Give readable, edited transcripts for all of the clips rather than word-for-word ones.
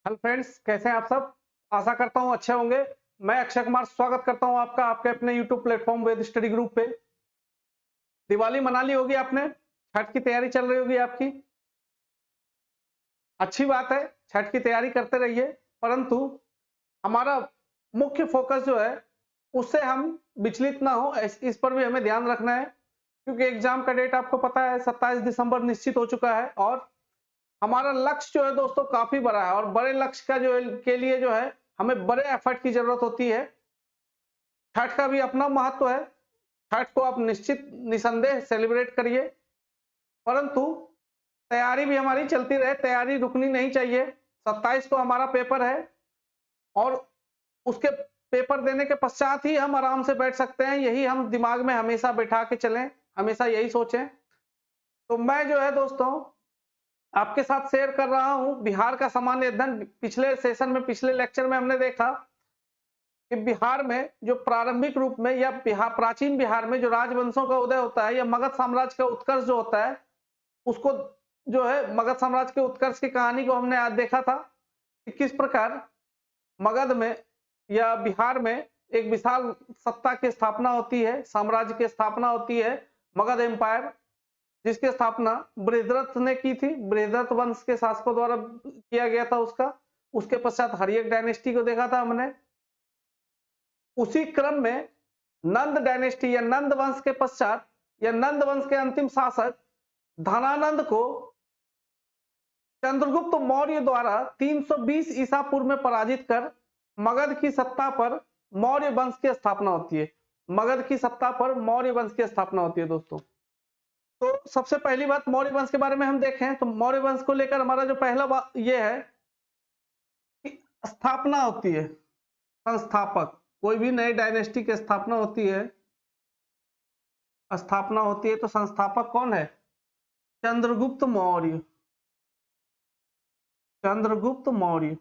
Hello friends, कैसे हैं आप सब। आशा करता हूं अच्छे होंगे। मैं अक्षय कुमार स्वागत करता हूं आपका आपके अपने यूट्यूब प्लेटफॉर्म वेद स्टडी ग्रुप पे। दिवाली मना ली होगी आपने, छठ की तैयारी चल रही होगी आपकी। अच्छी बात है, छठ की तैयारी करते रहिए, परंतु हमारा मुख्य फोकस जो है उससे हम विचलित ना हो, इस पर भी हमें ध्यान रखना है। क्योंकि एग्जाम का डेट आपको पता है 27 दिसंबर निश्चित हो चुका है और हमारा लक्ष्य जो है दोस्तों काफी बड़ा है और बड़े लक्ष्य का जो के लिए जो है हमें बड़े एफर्ट की जरूरत होती है। छठ का भी अपना महत्व है। छठ को आप निश्चित निसंदेह सेलिब्रेट करिए, परंतु तैयारी भी हमारी चलती रहे, तैयारी रुकनी नहीं चाहिए। 27 को हमारा पेपर है और उसके पेपर देने के पश्चात ही हम आराम से बैठ सकते हैं। यही हम दिमाग में हमेशा बैठा के चलें, हमेशा यही सोचें। तो मैं जो है दोस्तों आपके साथ शेयर कर रहा हूं बिहार का सामान्य अध्ययन। पिछले सेशन में, पिछले लेक्चर में हमने देखा कि बिहार में जो प्रारंभिक रूप में या प्राचीन बिहार में जो राजवंशों का उदय होता है या मगध साम्राज्य का उत्कर्ष जो होता है, उसको जो है मगध साम्राज्य के उत्कर्ष की कहानी को हमने आज देखा था कि किस प्रकार मगध में या बिहार में एक विशाल सत्ता की स्थापना होती है, साम्राज्य की स्थापना होती है, मगध एम्पायर, जिसकी स्थापना बृहद्रथ ने की थी। बृहद्रथ वंश के शासकों द्वारा किया गया था उसका। उसके पश्चात हर्यक डायनेस्टी को देखा था हमने। उसी क्रम में नंद डायनेस्टी या नंद वंश के पश्चात या नंद वंश के अंतिम शासक धनानंद को चंद्रगुप्त मौर्य द्वारा 320 ईसा पूर्व में पराजित कर मगध की सत्ता पर मौर्य वंश की स्थापना होती है। मगध की सत्ता पर मौर्य वंश की स्थापना होती है दोस्तों। तो सबसे पहली बात मौर्य वंश के बारे में हम देखें तो मौर्य वंश को लेकर हमारा जो पहला बात यह है कि स्थापना होती है, संस्थापक। कोई भी नई डायनेस्टी की स्थापना होती है, स्थापना होती है तो संस्थापक कौन है? चंद्रगुप्त मौर्य। चंद्रगुप्त मौर्य।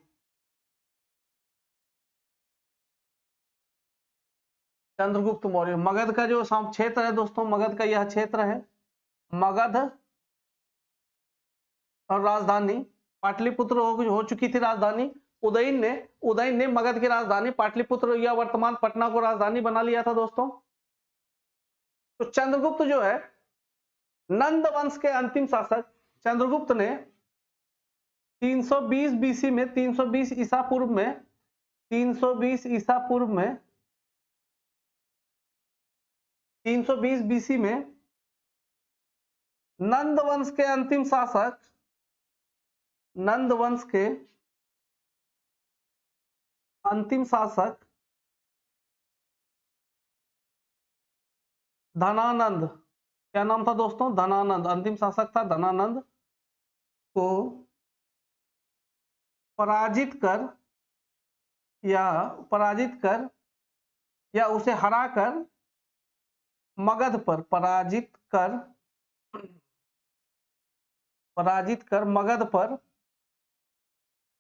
चंद्रगुप्त मौर्य मगध का जो क्षेत्र है दोस्तों, मगध का यह क्षेत्र है। मगध और राजधानी पाटलिपुत्र हो चुकी थी राजधानी। उदयन ने मगध की राजधानी पाटलिपुत्र या वर्तमान पटना को राजधानी बना लिया था दोस्तों। तो चंद्रगुप्त जो है नंद वंश के अंतिम शासक चंद्रगुप्त ने 320 बीसी में 320 ईसा पूर्व में 320 ईसा पूर्व में 320 बीसी में नंद वंश के अंतिम शासक नंद वंश के अंतिम शासक धनानंद, क्या नाम था दोस्तों? धनानंद। अंतिम शासक था धनानंद को पराजित कर या उसे हराकर मगध पर पराजित कर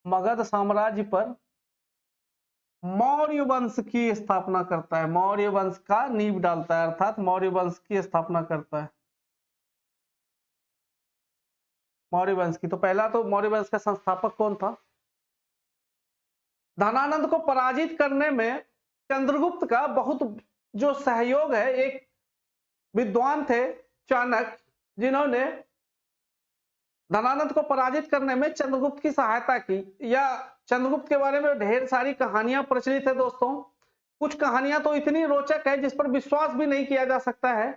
मगध साम्राज्य पर मौर्य वंश की स्थापना करता है। मौर्य वंश का नींव डालता है, अर्थात मौर्य वंश की स्थापना करता है। मौर्य वंश की तो पहला तो मौर्य वंश का संस्थापक कौन था? धनानंद को पराजित करने में चंद्रगुप्त का बहुत जो सहयोग है, एक विद्वान थे चाणक्य, जिन्होंने धनानंद को पराजित करने में चंद्रगुप्त की सहायता की। या चंद्रगुप्त के बारे में ढेर सारी कहानियां प्रचलित है दोस्तों। कुछ कहानियां तो इतनी रोचक है जिस पर विश्वास भी नहीं किया जा सकता है।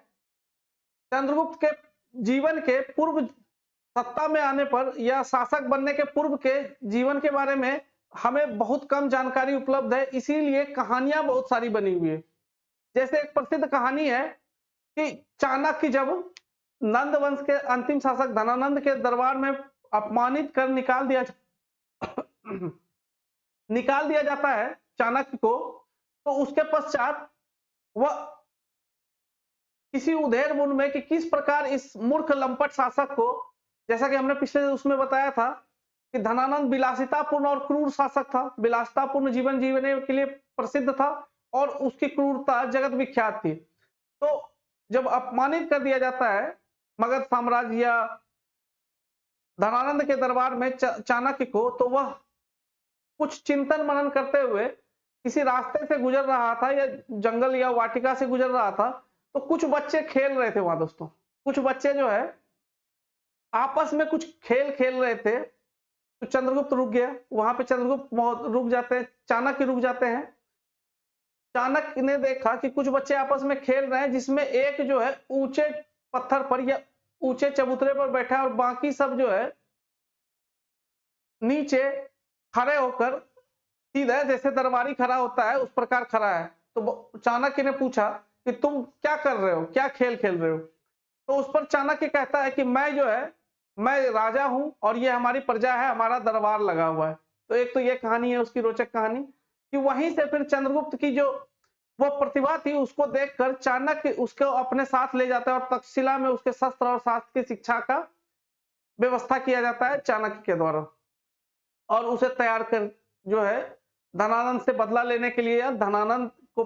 चंद्रगुप्त के जीवन के पूर्व, सत्ता में आने पर या शासक बनने के पूर्व के जीवन के बारे में हमें बहुत कम जानकारी उपलब्ध है, इसीलिए कहानियां बहुत सारी बनी हुई है। जैसे एक प्रसिद्ध कहानी है कि चाणक्य जब नंद वंश के अंतिम शासक धनानंद के दरबार में अपमानित कर निकाल दिया जाता है चाणक्य को, तो उसके पश्चात वह किसी उधेड़ बुन में कि किस प्रकार इस मूर्ख लंपट शासक को, जैसा कि हमने पिछले उसमें बताया था कि धनानंद विलासितापूर्ण और क्रूर शासक था, विलासितापूर्ण जीवन जीने के लिए प्रसिद्ध था और उसकी क्रूरता जगत विख्यात थी। तो जब अपमानित कर दिया जाता है मगध साम्राज्य या धनानंद के दरबार में चाणक्य को, तो वह कुछ चिंतन मनन करते हुए किसी रास्ते से गुजर रहा था या जंगल या वाटिका से गुजर रहा था, तो कुछ बच्चे खेल रहे थे वहां दोस्तों। कुछ बच्चे जो है आपस में कुछ खेल खेल रहे थे, तो चंद्रगुप्त रुक गया। वहां पे चंद्रगुप्त रुक जाते हैं, चाणक्य रुक जाते हैं। चाणक्य ने देखा कि कुछ बच्चे आपस में खेल रहे हैं, जिसमें एक जो है ऊंचे पत्थर पर या ऊंचे चबूतरे पर बैठा है और बाकी सब जो है नीचे खड़े होकर सीधा जैसे दरबारी खड़ा होता है उस प्रकार खड़ा है। तो चाणक्य ने पूछा कि तुम क्या कर रहे हो, क्या खेल खेल रहे हो? तो उस पर चाणक्य कहता है कि मैं राजा हूं और ये हमारी प्रजा है, हमारा दरबार लगा हुआ है। तो एक तो ये कहानी है उसकी रोचक कहानी कि वहीं से फिर चंद्रगुप्त की जो वो प्रतिभा थी उसको देखकर चाणक्य उसको अपने साथ ले जाता है और तक्षशिला में उसके शस्त्र और शास्त्र की शिक्षा का व्यवस्था किया जाता है चाणक्य के द्वारा, और उसे तैयार कर जो है धनानंद से बदला लेने के लिए धनानंद को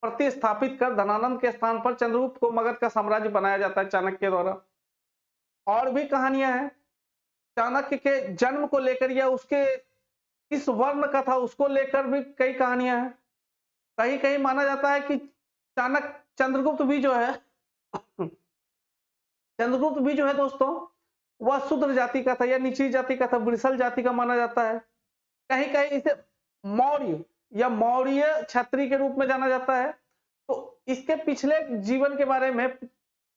प्रतिस्थापित कर धनानंद के स्थान पर चंद्रगुप्त को मगध का साम्राज्य बनाया जाता है चाणक्य के द्वारा। और भी कहानियां हैं चाणक्य के जन्म को लेकर या उसके किस वर्ण का था उसको लेकर भी कई कहानियां हैं। कहीं कहीं माना जाता है कि चंद्रगुप्त भी जो है चंद्रगुप्त भी जो है दोस्तों वह शूद्र जाति का था या निचली जाति का था, वृषल जाति का माना जाता है। कहीं कहीं इसे मौर्य या मौर्य क्षत्रिय के रूप में जाना जाता है। तो इसके पिछले जीवन के बारे में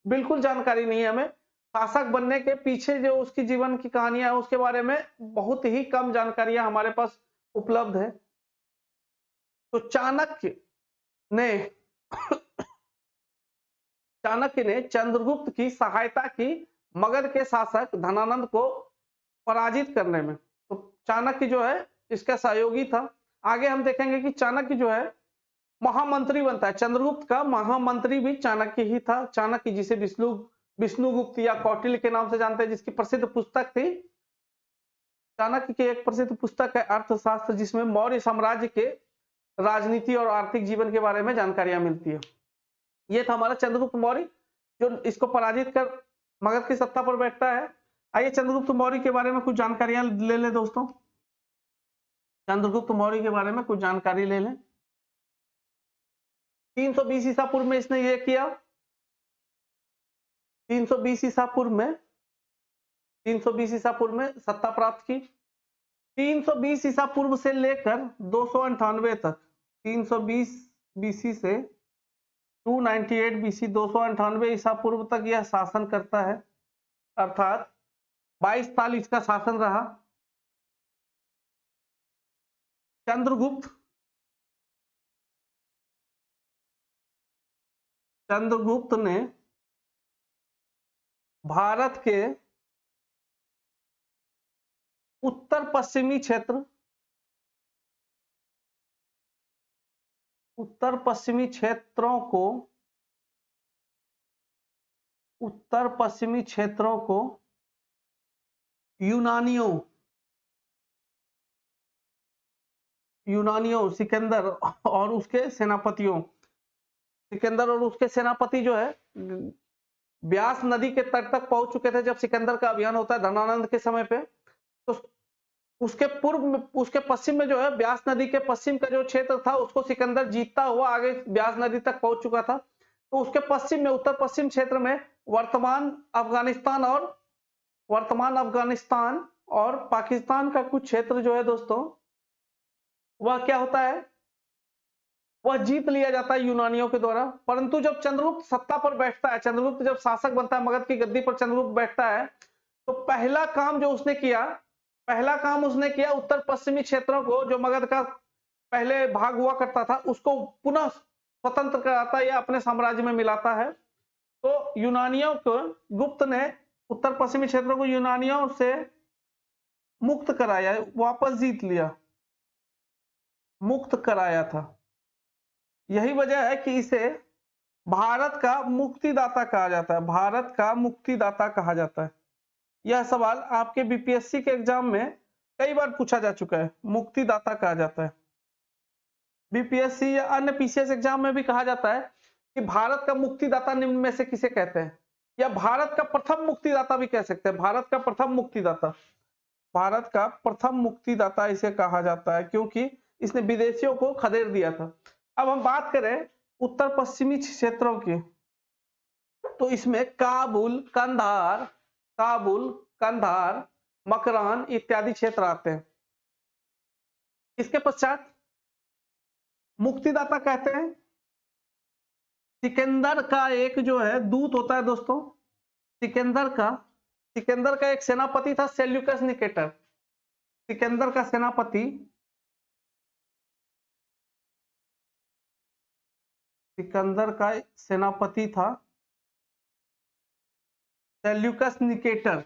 बिल्कुल जानकारी नहीं है हमें। शासक बनने के पीछे जो उसकी जीवन की कहानियां है उसके बारे में बहुत ही कम जानकारियां हमारे पास उपलब्ध है। तो चाणक्य ने चंद्रगुप्त की सहायता की मगध के शासक धनानंद को पराजित करने में। तो चाणक्य जो है इसका सहयोगी था। आगे हम देखेंगे कि चाणक्य जो है महामंत्री बनता है। चंद्रगुप्त का महामंत्री भी चाणक्य ही था। चाणक्य जिसे विष्णुगुप्त या कौटिल्य के नाम से जानते हैं, जिसकी प्रसिद्ध पुस्तक थी चाणक्य की एक प्रसिद्ध पुस्तक है अर्थशास्त्र, जिसमें मौर्य साम्राज्य के राजनीति और आर्थिक जीवन के बारे में जानकारियां मिलती है। ये था हमारा चंद्रगुप्त मौर्य जो इसको पराजित कर मगध की सत्ता पर बैठता है। आइए चंद्रगुप्त मौर्य के बारे में कुछ जानकारियां ले लें दोस्तों। चंद्रगुप्त मौर्य के बारे में कुछ जानकारी ले लें। 320 ईसा पूर्व में इसने ये किया। 320 ईसा पूर्व में सत्ता प्राप्त की। 320 ईसा पूर्व से लेकर 298 तक, 320 बीसी से 298 बीसी 298 ईसा पूर्व तक यह शासन करता है, अर्थात 22 साल इसका शासन रहा। चंद्रगुप्त ने भारत के उत्तर पश्चिमी क्षेत्रों को यूनानियों सिकंदर और उसके सेनापति जो है ब्यास नदी के तट तक पहुंच चुके थे जब सिकंदर का अभियान होता है धनानंद के समय पे। तो उसके पूर्व में, उसके पश्चिम में जो है ब्यास नदी के पश्चिम का जो क्षेत्र था उसको सिकंदर जीतता हुआ आगे ब्यास नदी तक पहुंच चुका था। तो उसके पश्चिम में, उत्तर पश्चिम क्षेत्र में वर्तमान अफगानिस्तान और पाकिस्तान का कुछ क्षेत्र जो है दोस्तों वह क्या होता है, वह जीत लिया जाता है यूनानियों के द्वारा। परंतु जब चंद्रगुप्त सत्ता पर बैठता है, चंद्रगुप्त जब शासक बनता है, मगध की गद्दी पर चंद्रगुप्त बैठता है, तो पहला काम उसने किया उत्तर पश्चिमी क्षेत्रों को, जो मगध का पहले भाग हुआ करता था, उसको पुनः स्वतंत्र कराता या अपने साम्राज्य में मिलाता है। तो यूनानियों को गुप्त ने उत्तर पश्चिमी क्षेत्रों को यूनानियों से मुक्त कराया, वापस जीत लिया, मुक्त कराया था। यही वजह है कि इसे भारत का मुक्तिदाता कहा जाता है। भारत का मुक्तिदाता कहा जाता है। यह सवाल आपके बीपीएससी के एग्जाम में कई बार पूछा जा चुका है, मुक्तिदाता कहा जाता है। बीपीएससी या अन्य पीसीएस एग्जाम में भी कहा जाता है कि भारत का मुक्तिदाता निम्न में से किसे कहते हैं, या भारत का प्रथम मुक्तिदाता भी कह सकते हैं। भारत का प्रथम मुक्तिदाता भारत का प्रथम मुक्तिदाता इसे कहा जाता है, क्योंकि इसने विदेशियों को खदेड़ दिया था। अब हम बात करें उत्तर पश्चिमी क्षेत्रों की, तो इसमें काबुल, कंधार, मकरान इत्यादि क्षेत्र आते हैं। इसके पश्चात मुक्तिदाता कहते हैं सिकंदर का एक जो है दूत होता है दोस्तों, सिकंदर का एक सेनापति था सेल्यूकस निकेटर। सिकंदर का सेनापति था सेल्यूकस निकेटर।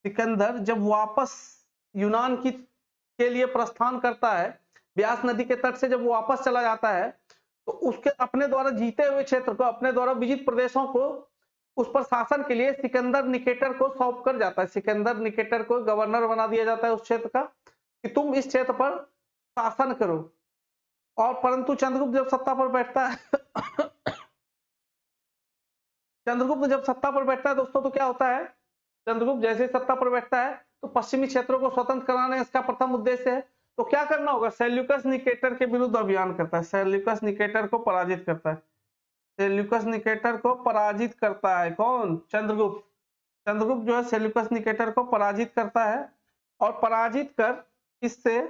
सिकंदर जब वापस यूनान के लिए प्रस्थान करता है, ब्यास नदी के तट से जब वो वापस चला जाता है, तो उसके अपने द्वारा जीते हुए क्षेत्र को, अपने द्वारा विजित प्रदेशों को उस पर शासन के लिए सिकंदर निकेटर को सौंप कर जाता है। सिकंदर निकेटर को गवर्नर बना दिया जाता है उस क्षेत्र का, कि तुम इस क्षेत्र पर शासन करो। और परंतु चंद्रगुप्त जब सत्ता पर बैठता है दोस्तों, तो क्या होता है, चंद्रगुप्त जैसे सत्ता पर बैठता है तो पश्चिमी क्षेत्रों को स्वतंत्र कराना इसका प्रथम उद्देश्य है। तो क्या करना होगा, सेल्यूकस निकेटर के विरुद्ध अभियान करता है, सेल्यूकस निकेटर को पराजित करता है। सेल्यूकस निकेटर को पराजित करता है कौन, चंद्रगुप्त जो है सेल्यूकस निकेटर को पराजित करता है, और पराजित कर इससे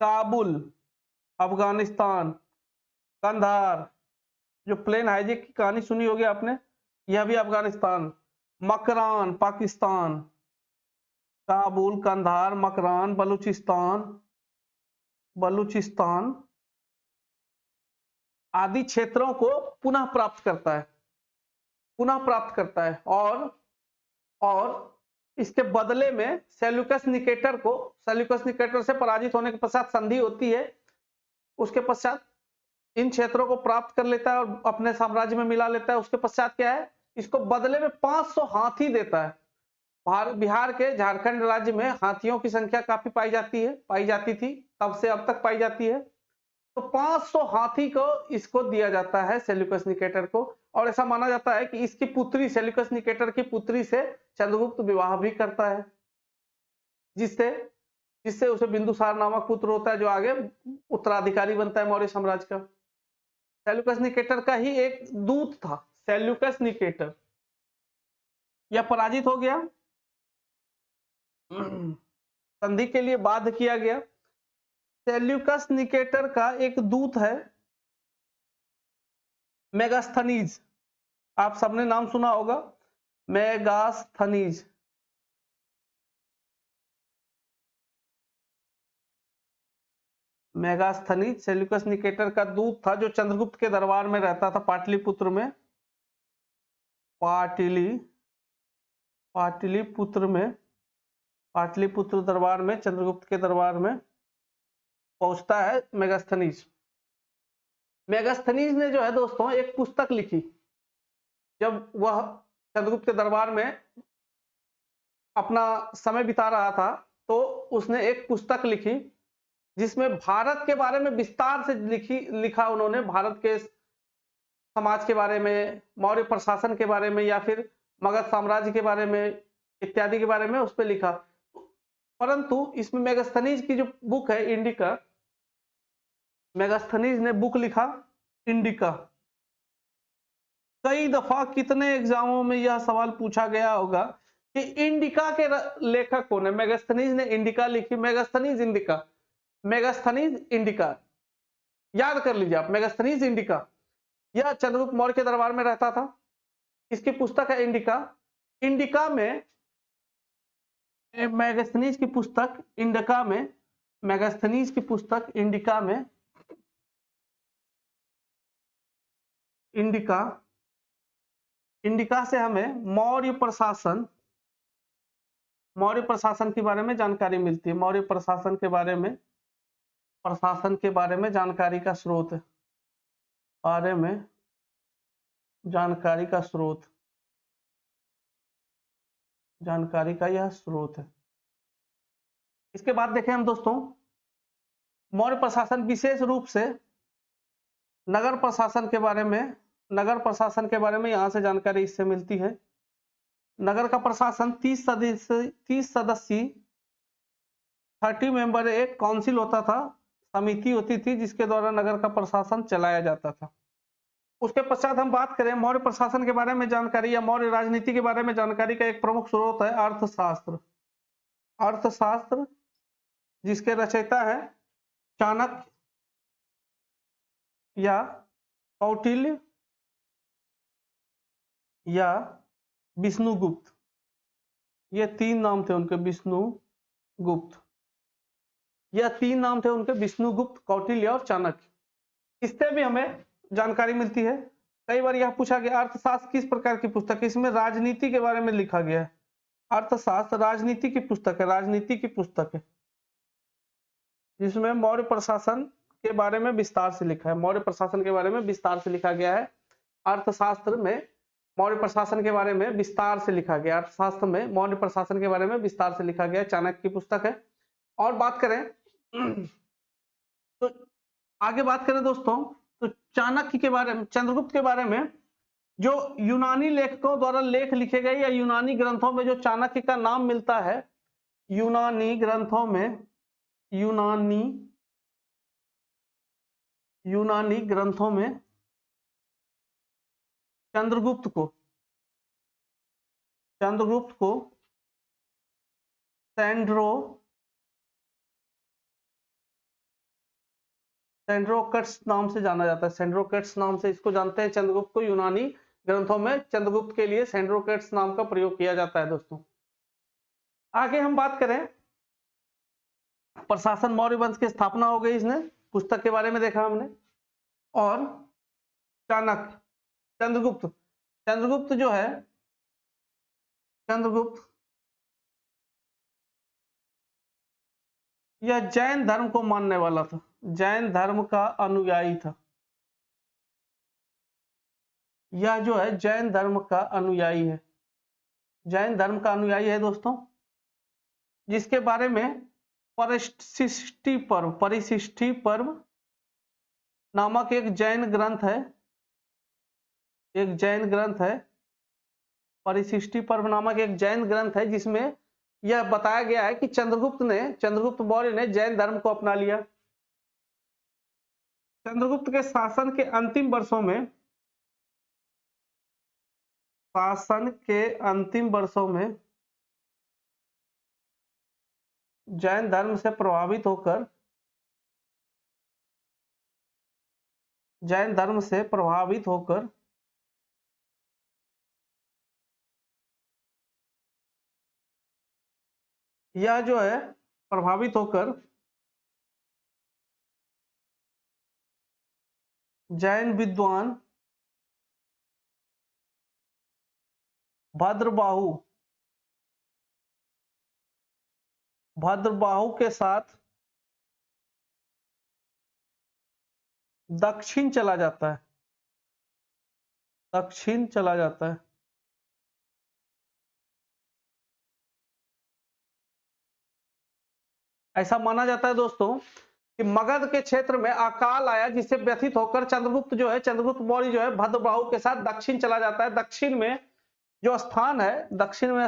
काबुल, अफगानिस्तान, कंधार, जो प्लेन हाईजैक की कहानी सुनी होगी आपने, यह भी अफगानिस्तान, मकरान पाकिस्तान, काबुल, कंधार, मकरान, बलूचिस्तान आदि क्षेत्रों को पुनः प्राप्त करता है। और इसके बदले में सेल्यूकस निकेटर से पराजित होने के पश्चात संधि होती है। उसके पश्चात इन क्षेत्रों को प्राप्त कर लेता है और अपने साम्राज्य में मिला लेता है। उसके पश्चात क्या है, इसको बदले में 500 हाथी देता है। बिहार के झारखंड राज्य में हाथियों की संख्या काफी पाई जाती थी, तब से अब तक पाई जाती है। तो 500 हाथी को इसको दिया जाता है सेल्यूकस निकेटर को, और ऐसा माना जाता है कि इसकी पुत्री, सेल्यूकस निकेटर की पुत्री से चंद्रगुप्त विवाह भी करता है, जिससे उसे बिंदुसार नामक पुत्र होता है, जो आगे उत्तराधिकारी बनता है मौर्य साम्राज्य का। सेल्यूकस निकेटर का ही एक दूत था, सेल्यूकस निकेटर। यह पराजित हो गया, संधि के लिए बाध्य किया गया। सेल्यूकस निकेटर का एक दूत है मेगास्थनीज, आप सबने नाम सुना होगा, मेगास्थनीज। सेल्यूकस निकेटर का दूत था, जो चंद्रगुप्त के दरबार में रहता था, पाटलिपुत्र में, पाटलिपुत्र दरबार में, चंद्रगुप्त के दरबार में पहुंचता है मेगास्थनीज। ने जो है दोस्तों एक पुस्तक लिखी, जब वह चंद्रगुप्त के दरबार में अपना समय बिता रहा था, तो उसने एक पुस्तक लिखी जिसमें भारत के बारे में विस्तार से लिखा उन्होंने, भारत के समाज के बारे में, मौर्य प्रशासन के बारे में, या फिर मगध साम्राज्य के बारे में इत्यादि के बारे में उस पर लिखा। परंतु इसमें मेगास्थनीज की जो बुक है इंडिका, मेगास्थनीज ने बुक लिखा इंडिका। कई दफा कितने एग्जामों में यह सवाल पूछा गया होगा कि इंडिका के लेखक कौन है। मेगास्थनीज ने इंडिका लिखी, मेगास्थनीज इंडिका, याद कर लीजिए आप, मेगास्थनीज इंडिका। यह चंद्रगुप्त मौर्य के दरबार में रहता था, इसकी पुस्तक है इंडिका। इंडिका में मेगास्थनीज की पुस्तक इंडिका में इंडिका से हमें मौर्य प्रशासन के बारे में जानकारी मिलती है। मौर्य प्रशासन के बारे में जानकारी का स्रोत, जानकारी का यह स्रोत है। इसके बाद देखें हम दोस्तों, मौर्य प्रशासन विशेष रूप से नगर प्रशासन के बारे में, नगर प्रशासन के बारे में यहाँ से जानकारी इससे मिलती है। नगर का प्रशासन 30 सदस्यीय 30 मेंबर एक काउंसिल होता था, समिति होती थी जिसके द्वारा नगर का प्रशासन चलाया जाता था। उसके पश्चात हम बात करें मौर्य प्रशासन के बारे में जानकारी या मौर्य राजनीति के बारे में जानकारी का एक प्रमुख स्रोत है अर्थशास्त्र। अर्थशास्त्र जिसके रचयिता है चाणक्य या कौटिल्य या विष्णुगुप्त, ये 3 नाम थे उनके, विष्णुगुप्त, यह 3 नाम थे उनके, विष्णुगुप्त, कौटिल्य और चाणक्य। इससे भी हमें जानकारी मिलती है। कई बार यह पूछा गया अर्थशास्त्र किस प्रकार की पुस्तक है, इसमें राजनीति के बारे में लिखा गया है। अर्थशास्त्र राजनीति की पुस्तक है, राजनीति की पुस्तक है जिसमें मौर्य प्रशासन के बारे में विस्तार से लिखा है, मौर्य प्रशासन के बारे में विस्तार से लिखा गया है। अर्थशास्त्र में मौर्य प्रशासन के बारे में विस्तार से लिखा गया, अर्थशास्त्र में मौर्य प्रशासन के बारे में विस्तार से लिखा गया, चाणक्य की पुस्तक है। और बात करें तो आगे बात करें दोस्तों, तो चाणक्य के बारे में, चंद्रगुप्त के बारे में जो यूनानी लेखकों द्वारा लेख लिखे गए या यूनानी ग्रंथों में जो चाणक्य का नाम मिलता है, यूनानी ग्रंथों में, यूनानी ग्रंथों में चंद्रगुप्त को सेंड्रोकट्स नाम से जाना जाता है, सेंड्रोकट्स नाम से इसको जानते हैं। चंद्रगुप्त को यूनानी ग्रंथों में चंद्रगुप्त के लिए सेंड्रोकट्स नाम का प्रयोग किया जाता है दोस्तों। आगे हम बात करें प्रशासन, मौर्य वंश की स्थापना हो गई, इसने पुस्तक के बारे में देखा हमने। और चाणक्य, चंद्रगुप्त जो है, चंद्रगुप्त यह जैन धर्म को मानने वाला था, जैन धर्म का अनुयायी था। यह जो है जैन धर्म का अनुयायी है, जैन धर्म का अनुयायी है दोस्तों, जिसके बारे में परिशिष्टि पर्व नामक एक जैन ग्रंथ है, एक जैन ग्रंथ है, परिशिष्टि पर्व नामक एक जैन ग्रंथ है, जिसमें यह बताया गया है कि चंद्रगुप्त मौर्य ने जैन धर्म को अपना लिया। चंद्रगुप्त के शासन के अंतिम वर्षों में जैन धर्म से प्रभावित होकर यह जो है प्रभावित होकर जैन विद्वान भद्रबाहु के साथ दक्षिण चला जाता है, ऐसा माना जाता है दोस्तों कि मगध के क्षेत्र में अकाल आया, जिससे व्यथित होकर चंद्रगुप्त मौर्य जो है भद्रबाहु के साथ दक्षिण चला जाता है। दक्षिण में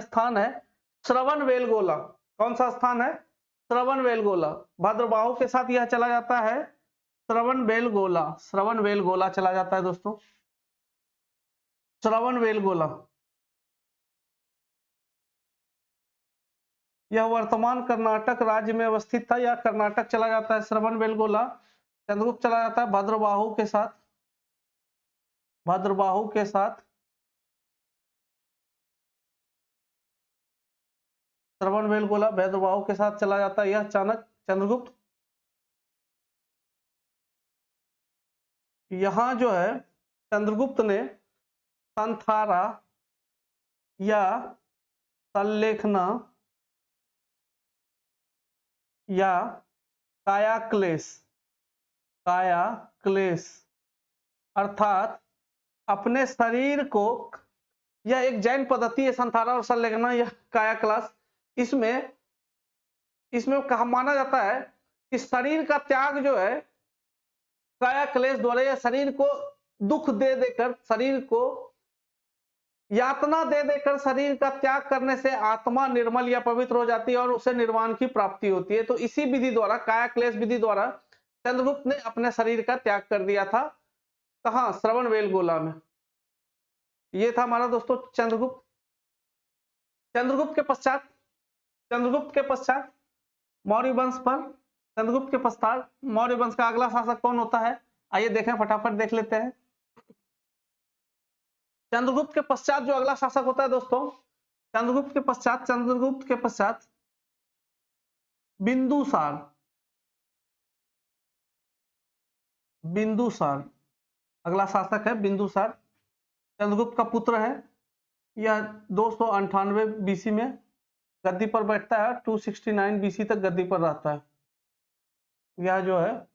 स्थान है श्रवणबेलगोला। कौन सा स्थान है? श्रवणबेलगोला। भद्रबाहु के साथ यह चला जाता है श्रवणबेलगोला चला जाता है दोस्तों, श्रवणबेलगोला। यह वर्तमान कर्नाटक राज्य में अवस्थित था, यह कर्नाटक चला जाता है श्रवणबेलगोला। चंद्रगुप्त चला जाता है भद्रबाहु के साथ श्रवणबेलगोला भद्रबाहु के साथ चला जाता है यह चंद्रगुप्त। यहां जो है चंद्रगुप्त ने संथारा या संलेखना या कायाक्लेश अर्थात अपने शरीर को, यह एक जैन पद्धति है संथारा और संलेखना, यह कायाक्लेश। इसमें कहा माना जाता है कि शरीर का त्याग जो है काया क्लेश द्वारा या शरीर को दुख दे देकर, शरीर को यातना दे देकर शरीर का त्याग करने से आत्मा निर्मल या पवित्र हो जाती है और उसे निर्वाण की प्राप्ति होती है। तो इसी विधि द्वारा, काया क्लेश विधि द्वारा चंद्रगुप्त ने अपने शरीर का त्याग कर दिया था। कहां? श्रवणबेलगोला में। ये था हमारा दोस्तों चंद्रगुप्त। चंद्रगुप्त के पश्चात मौर्य वंश पर, चंद्रगुप्त के पश्चात मौर्य वंश का अगला शासक कौन होता है? आइए देखें, फटाफट देख लेते हैं। चंद्रगुप्त के पश्चात जो अगला शासक होता है दोस्तों, चंद्रगुप्त के पश्चात बिंदुसार अगला शासक है। बिंदुसार चंद्रगुप्त का पुत्र है। यह 298 बीसी में गद्दी पर बैठता है, 269 बीसी तक गद्दी पर रहता है। यह जो है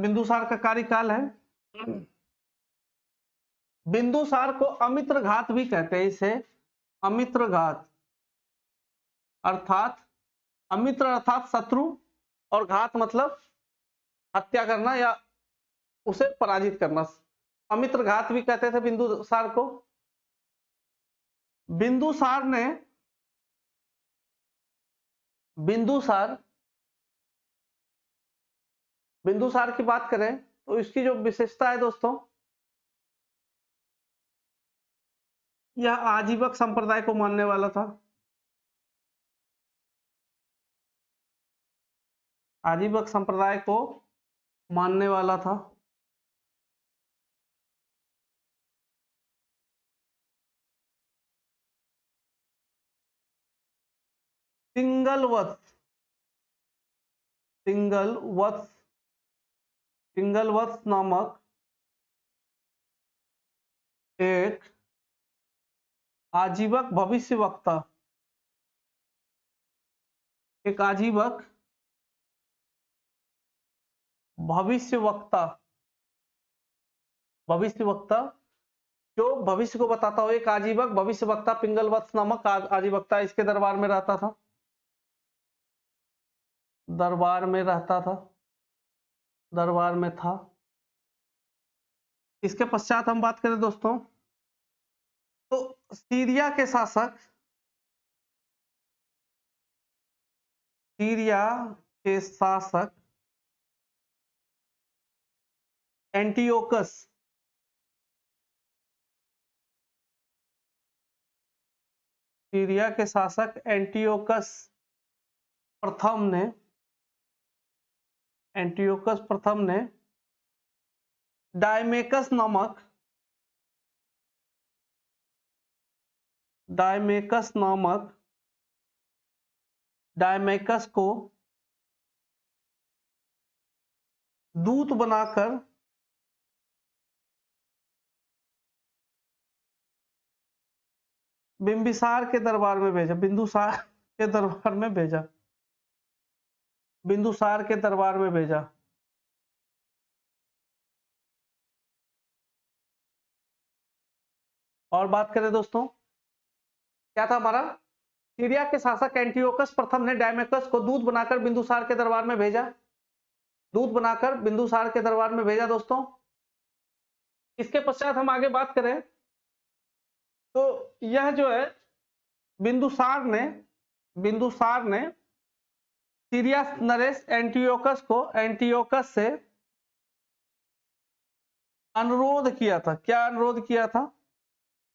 बिंदुसार का कार्यकाल है। बिंदुसार को अमित्र घात भी कहते हैं। इसे अमित्र घात अर्थात, अमित्र अर्थात शत्रु और घात मतलब हत्या करना या उसे पराजित करना। अमित्र घात भी कहते थे बिंदुसार को। बिंदुसार की बात करें तो इसकी जो विशेषता है दोस्तों, यह आजीवक संप्रदाय को मानने वाला था। आजीवक संप्रदाय को मानने वाला था। सिंगलवत्स नामक एक आजीवक भविष्यवक्ता, एक आजीवक भविष्यवक्ता जो भविष्य को बताता हो, एक आजीवक भविष्यवक्ता पिंगलवत्स नामक आजीवक्ता इसके दरबार में रहता था। दरबार में था। इसके पश्चात हम बात करें दोस्तों तो सीरिया के शासक एंटियोकस प्रथम ने डायमेकस को दूत बनाकर बिंबिसार के दरबार में भेजा। बिंदुसार के दरबार में भेजा। और बात करें दोस्तों, क्या था हमारा? सीरिया के शासक एंटियोकस प्रथम ने डायमेकस को दूत बनाकर बिंदुसार के दरबार में भेजा। दोस्तों इसके पश्चात हम आगे बात करें तो यह जो है बिंदुसार ने सीरिया नरेश एंटियोकस से अनुरोध किया था। क्या अनुरोध किया था?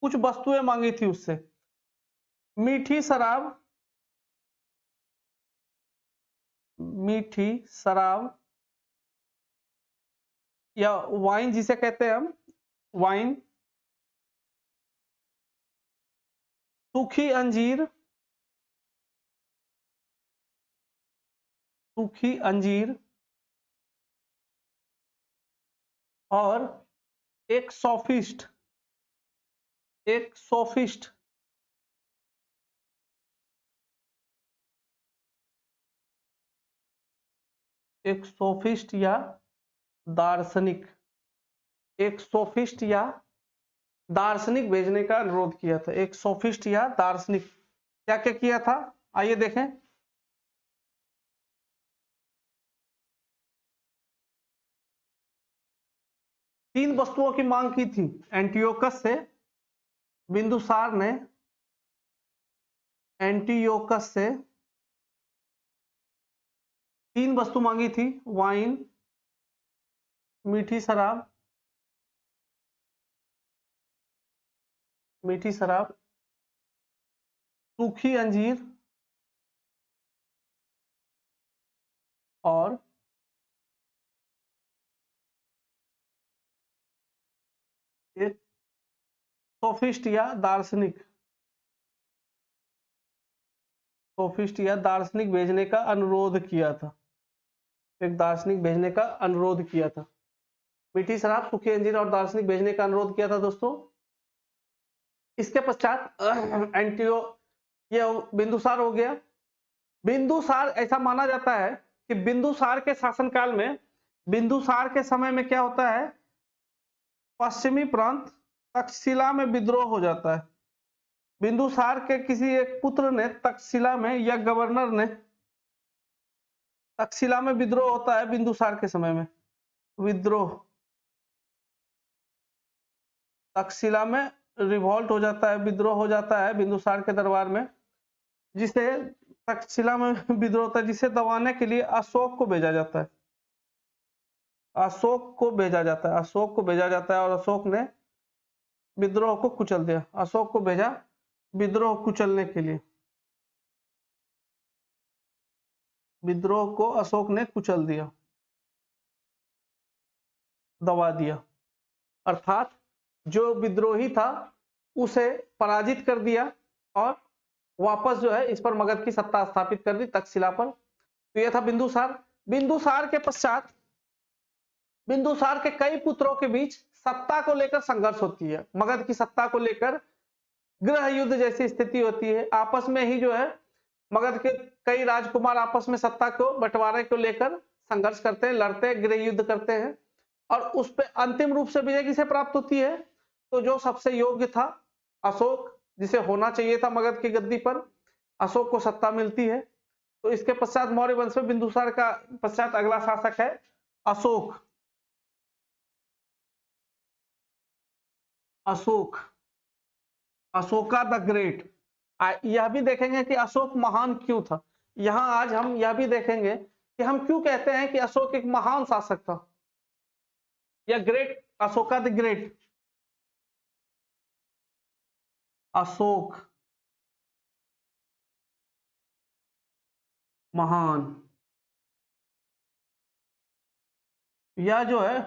कुछ वस्तुएं मांगी थी उससे। मीठी शराब या वाइन जिसे कहते हैं हम, वाइन, सूखी अंजीर और एक सोफिस्ट या दार्शनिक भेजने का अनुरोध किया था। एक सोफिस्ट या दार्शनिक। क्या क्या किया था? आइए देखें। 3 वस्तुओं की मांग की थी एंटियोकस से। बिंदुसार ने एंटियोकस से 3 वस्तु मांगी थी, वाइन, मीठी शराब, सूखी अंजीर और एक सोफिस्ट या दार्शनिक भेजने का अनुरोध किया था। एक दार्शनिक भेजने का अनुरोध किया था। मीठी शराब, सूखी अंजीर और दार्शनिक भेजने का अनुरोध किया था दोस्तों। इसके पश्चात एंटियो ये बिंदुसार हो गया। बिंदुसार, ऐसा माना जाता है कि बिंदुसार के शासनकाल में, बिंदुसार के समय में क्या होता है, पश्चिमी प्रांत तक्षशिला में विद्रोह हो जाता है। बिंदुसार के किसी एक पुत्र ने तक्षशिला में, या गवर्नर ने तक्षशिला में विद्रोह होता है बिंदुसार के समय में। विद्रोह, तक्षशिला में रिवॉल्ट हो जाता है, विद्रोह हो जाता है बिंदुसार के दरबार में, जिसे तक्षशिला में विद्रोह होता है, जिसे दबाने के लिए अशोक को भेजा जाता है। अशोक को भेजा जाता है और अशोक ने विद्रोह को कुचल दिया। अशोक को भेजा विद्रोह कुचलने के लिए। विद्रोह को अशोक ने कुचल दिया, दबा दिया, अर्थात जो विद्रोही था उसे पराजित कर दिया और वापस जो है इस पर मगध की सत्ता स्थापित कर दी तक्षशिला पर। तो यह था बिंदुसार। बिंदुसार के पश्चात बिंदुसार के कई पुत्रों के बीच सत्ता को लेकर संघर्ष होती है। मगध की सत्ता को लेकर गृह युद्ध जैसी स्थिति होती है। आपस में ही जो है मगध के कई राजकुमार आपस में सत्ता को बंटवारे को लेकर संघर्ष करते हैं, लड़ते हैं, गृह युद्ध करते हैं और उस पे अंतिम रूप से विजय किसे प्राप्त होती है, तो जो सबसे योग्य था अशोक, जिसे होना चाहिए था मगध की गद्दी पर, अशोक को सत्ता मिलती है। तो इसके पश्चात मौर्य वंश में बिंदुसार का पश्चात अगला शासक है अशोक। Ashoka the great. यह भी देखेंगे कि अशोक महान क्यों था। यहां आज हम यह भी देखेंगे कि हम क्यों कहते हैं कि अशोक एक महान शासक था, या great, Ashoka the great. Ashok महान, यह जो है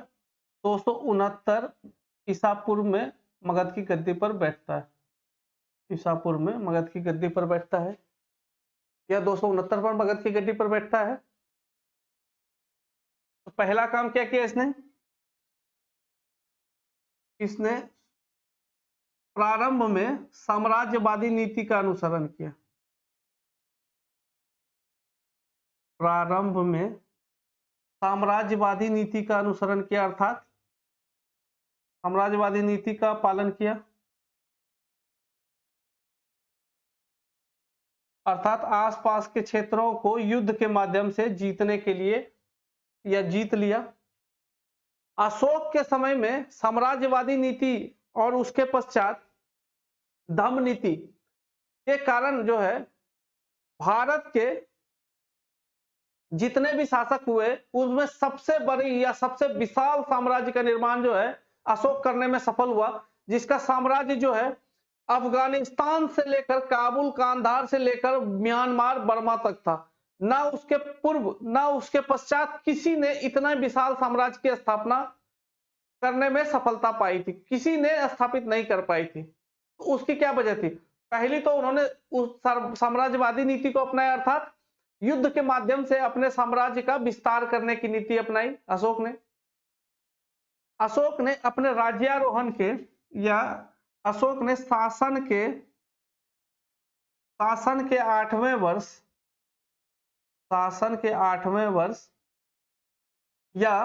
269 ईसा पूर्व में मगध की गद्दी पर बैठता है। ईसा पूर्व में मगध की गद्दी पर बैठता है, या 269 पर मगध की गद्दी पर बैठता है। तो पहला काम क्या किया इसने प्रारंभ में साम्राज्यवादी नीति का अनुसरण किया। प्रारंभ में साम्राज्यवादी नीति का अनुसरण किया, अर्थात साम्राज्यवादी नीति का पालन किया, अर्थात आसपास के क्षेत्रों को युद्ध के माध्यम से जीतने के लिए या जीत लिया। अशोक के समय में साम्राज्यवादी नीति और उसके पश्चात धम्म नीति के कारण जो है भारत के जितने भी शासक हुए उसमें सबसे बड़ी या सबसे विशाल साम्राज्य का निर्माण जो है अशोक करने में सफल हुआ, जिसका साम्राज्य जो है अफगानिस्तान से लेकर काबुल, कांधार से लेकर म्यांमार, बर्मा तक था। ना उसके पूर्व ना उसके पश्चात किसी ने इतना विशाल साम्राज्य की स्थापना करने में सफलता पाई थी, किसी ने स्थापित नहीं कर पाई थी। उसकी क्या वजह थी? पहली तो उन्होंने उस साम्राज्यवादी नीति को अपनाया, अर्थात युद्ध के माध्यम से अपने साम्राज्य का विस्तार करने की नीति अपनाई अशोक ने अपने राज्यारोहण के, या अशोक ने शासन के 8वें वर्ष या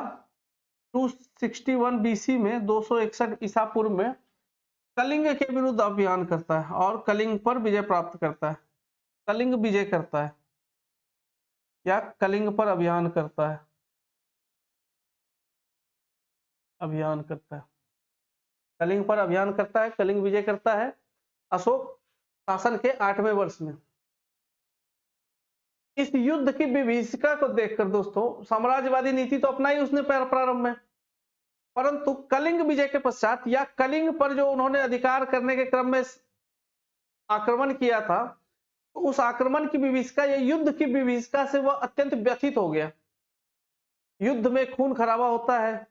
261 बीसी में 261 ईसा पूर्व में कलिंग के विरुद्ध अभियान करता है और कलिंग पर विजय प्राप्त करता है। कलिंग विजय करता है या कलिंग पर अभियान करता है। अभियान करता है, कलिंग पर अभियान करता है, कलिंग विजय करता है अशोक शासन के 8वें वर्ष में। इस युद्ध की विभीषिका को देखकर दोस्तों साम्राज्यवादी नीति तो अपनाई उसने प्रारंभ में, परंतु कलिंग विजय के पश्चात या कलिंग पर जो उन्होंने अधिकार करने के क्रम में आक्रमण किया था, तो उस आक्रमण की विभीषिका या युद्ध की विभीषिका से वह अत्यंत व्यथित हो गया। युद्ध में खून खराबा होता है,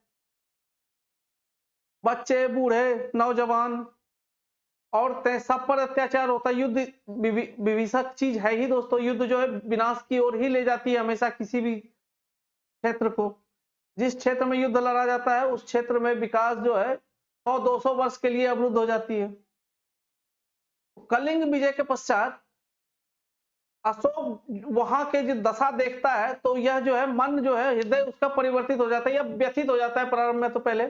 बच्चे, बूढ़े, नौजवान, औरतें, सब पर अत्याचार होता है। युद्ध विभीषक चीज है ही दोस्तों। युद्ध जो है विनाश की ओर ही ले जाती है हमेशा किसी भी क्षेत्र को। जिस क्षेत्र में युद्ध लड़ा जाता है उस क्षेत्र में विकास जो है 100-200 वर्ष के लिए अवरुद्ध हो जाती है। कलिंग विजय के पश्चात अशोक वहां के जो दशा देखता है तो यह जो है मन जो है हृदय उसका परिवर्तित हो जाता है या व्यथित हो जाता है। प्रारंभ में तो पहले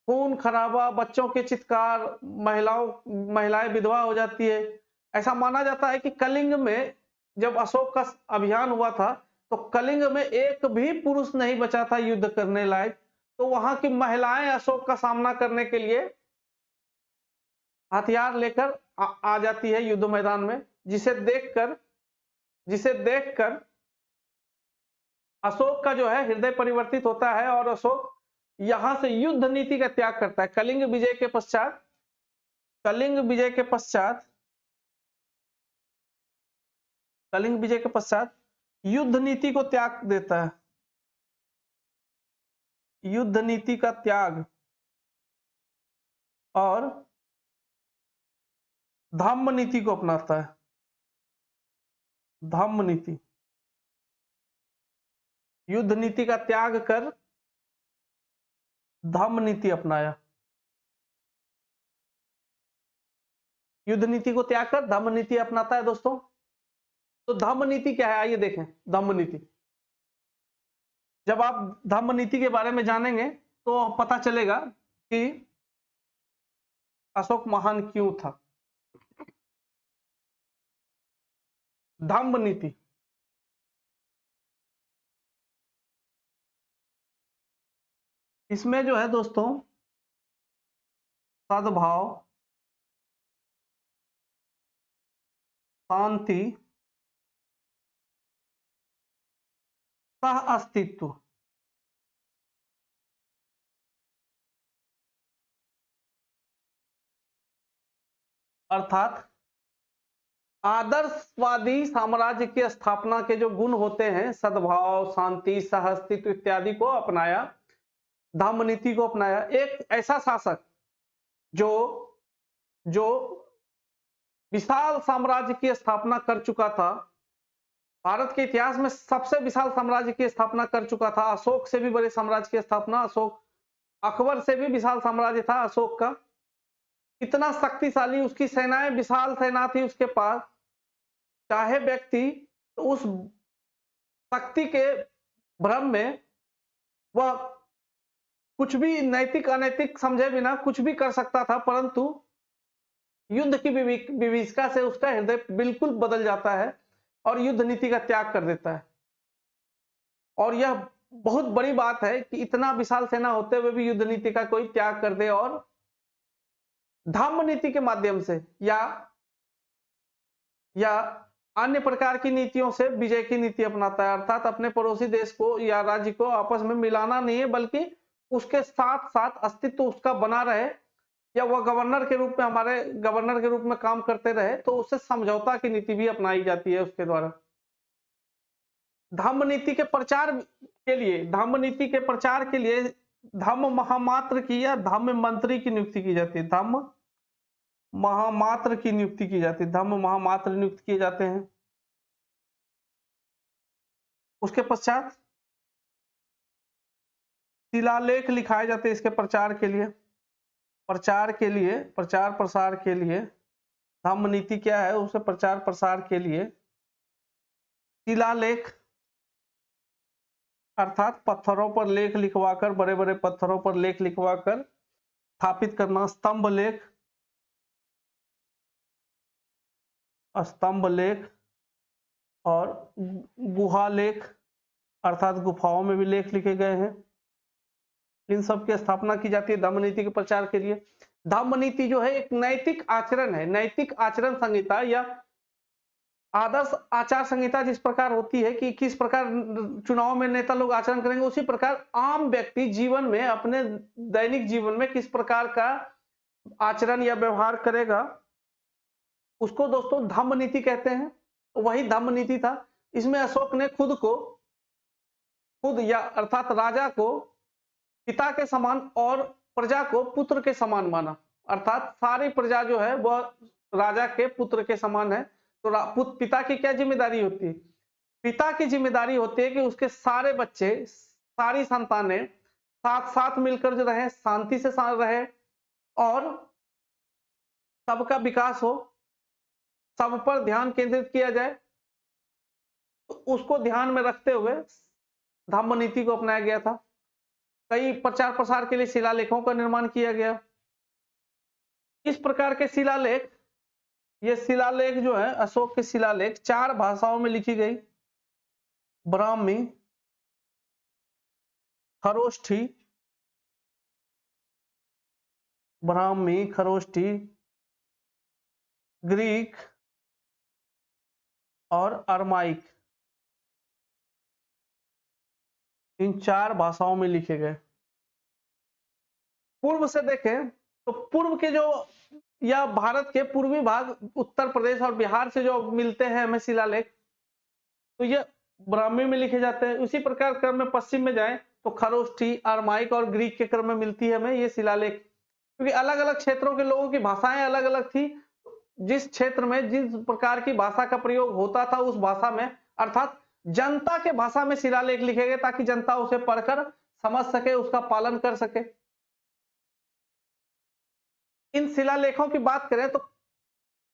खून खराबा, बच्चों के चित्कार, महिलाएं विधवा हो जाती है। ऐसा माना जाता है कि कलिंग में जब अशोक का अभियान हुआ था तो कलिंग में एक भी पुरुष नहीं बचा था युद्ध करने लायक। तो वहां की महिलाएं अशोक का सामना करने के लिए हथियार लेकर आ जाती है युद्ध मैदान में, जिसे देखकर अशोक का जो है हृदय परिवर्तित होता है और अशोक यहां से युद्ध नीति का त्याग करता है। कलिंग विजय के पश्चात युद्ध नीति को त्याग देता है। युद्ध नीति का त्याग और धम्म नीति को अपनाता है। धम्म नीति, युद्ध नीति का त्याग कर धम्म नीति अपनाया। युद्ध नीति को त्याग कर धम्म नीति अपनाता है दोस्तों। तो धम्म नीति क्या है, आइए देखें। धम्म नीति, जब आप धम्म नीति के बारे में जानेंगे तो पता चलेगा कि अशोक महान क्यों था। धम्म नीति, इसमें जो है दोस्तों सद्भाव, शांति, सह अस्तित्व, अर्थात आदर्शवादी साम्राज्य की स्थापना के जो गुण होते हैं, सद्भाव, शांति, सह अस्तित्व इत्यादि को अपनाया, धम्म नीति को अपनाया। एक ऐसा शासक जो विशाल साम्राज्य की स्थापना कर चुका था, भारत के इतिहास में सबसे विशाल साम्राज्य की स्थापना कर चुका था। अशोक से भी बड़े साम्राज्य की स्थापना, अकबर से भी विशाल साम्राज्य था अशोक का। इतना शक्तिशाली, उसकी सेनाएं विशाल सेना थी उसके पास। चाहे व्यक्ति उस शक्ति के भ्रम में वह कुछ भी नैतिक अनैतिक समझे बिना कुछ भी कर सकता था, परंतु युद्ध की विभीषिका से उसका हृदय बिल्कुल बदल जाता है और युद्ध नीति का त्याग कर देता है। और यह बहुत बड़ी बात है कि इतना विशाल सेना होते हुए भी युद्ध नीति का कोई त्याग कर दे और धम्म नीति के माध्यम से या अन्य प्रकार की नीतियों से विजय की नीति अपनाता है। अर्थात अपने पड़ोसी देश को या राज्य को आपस में मिलाना नहीं है, बल्कि उसके साथ साथ अस्तित्व उसका बना रहे, या वह गवर्नर के रूप में हमारे गवर्नर के रूप में काम करते रहे, तो उससे समझौता की नीति भी अपनाई जाती है उसके द्वारा। धम्म नीति के प्रचार के लिए धम्म महामात्र की या धम्म मंत्री की नियुक्ति की जाती है। धम्म महामात्र की नियुक्ति की जाती है। धम्म महामात्र नियुक्त किए जाते हैं। उसके पश्चात शिलालेख लिखाए जाते हैं इसके प्रचार प्रसार के लिए। धम्म नीति क्या है, उसे प्रचार प्रसार के लिए शिलालेख अर्थात पत्थरों पर लेख लिखवाकर, बड़े बड़े पत्थरों पर लेख लिखवाकर स्थापित करना। स्तंभ लेख और गुहा लेख, अर्थात गुफाओं में भी लेख लिखे गए हैं। इन सब की स्थापना की जाती है धम्म नीति के प्रचार के लिए। धम्म नीति जो है एक नैतिक आचरण है, नैतिक आचरण संहिता या आदर्श आचार संहिता जिस प्रकार होती है कि किस प्रकार चुनाव में नेता लोग आचरण करेंगे, उसी प्रकार आम व्यक्ति जीवन में, अपने दैनिक जीवन में किस प्रकार का आचरण या व्यवहार करेगा, उसको दोस्तों धम्म नीति कहते हैं। वही धम्म नीति था। इसमें अशोक ने खुद या अर्थात राजा को पिता के समान और प्रजा को पुत्र के समान माना, अर्थात सारी प्रजा जो है वह राजा के पुत्र के समान है। तो पिता की क्या जिम्मेदारी होती है? पिता की जिम्मेदारी होती है कि उसके सारे बच्चे, सारी संतानें साथ साथ मिलकर जो रहे, शांति से रहे और सबका विकास हो, सब पर ध्यान केंद्रित किया जाए। तो उसको ध्यान में रखते हुए धम्म नीति को अपनाया गया था। कई प्रचार प्रसार के लिए शिलालेखों का निर्माण किया गया। इस प्रकार के शिलालेख, ये शिलालेख जो है अशोक के शिलालेख 4 भाषाओं में लिखी गई, ब्राह्मी, खरोष्ठी, ग्रीक और अरमाइक, इन 4 भाषाओं में लिखे गए। पूर्व से देखें तो पूर्व के जो या भारत के पूर्वी भाग उत्तर प्रदेश और बिहार से जो मिलते हैं हमें शिलालेख, तो ये ब्राह्मी में लिखे जाते हैं। उसी प्रकार क्रम में पश्चिम में जाएं तो खरोष्ठी, अरमाइक और ग्रीक के क्रम में मिलती है हमें ये शिलालेख, क्योंकि अलग अलग क्षेत्रों के लोगों की भाषाएं अलग अलग थी। जिस क्षेत्र में जिस प्रकार की भाषा का प्रयोग होता था उस भाषा में, अर्थात जनता के भाषा में शिलालेख लिखे गए ताकि जनता उसे पढ़कर समझ सके, उसका पालन कर सके। इन शिलालेखों की बात करें तो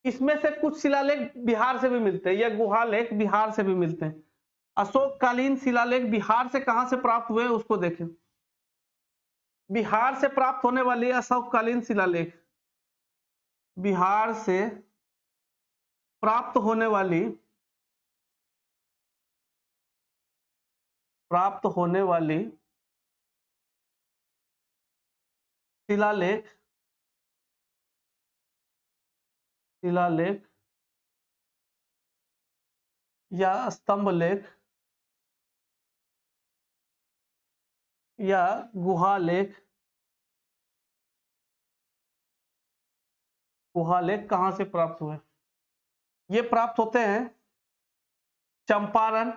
इसमें से कुछ शिलालेख बिहार से भी मिलते हैं, या गुहालेख बिहार से भी मिलते हैं। अशोक कालीन शिलालेख बिहार से कहां से प्राप्त हुए उसको देखें। बिहार से प्राप्त होने वाली अशोक कालीन शिलालेख, बिहार से प्राप्त होने वाली शिलालेख या स्तंभ लेख या गुहालेख कहां से प्राप्त हुए? ये प्राप्त होते हैं चंपारण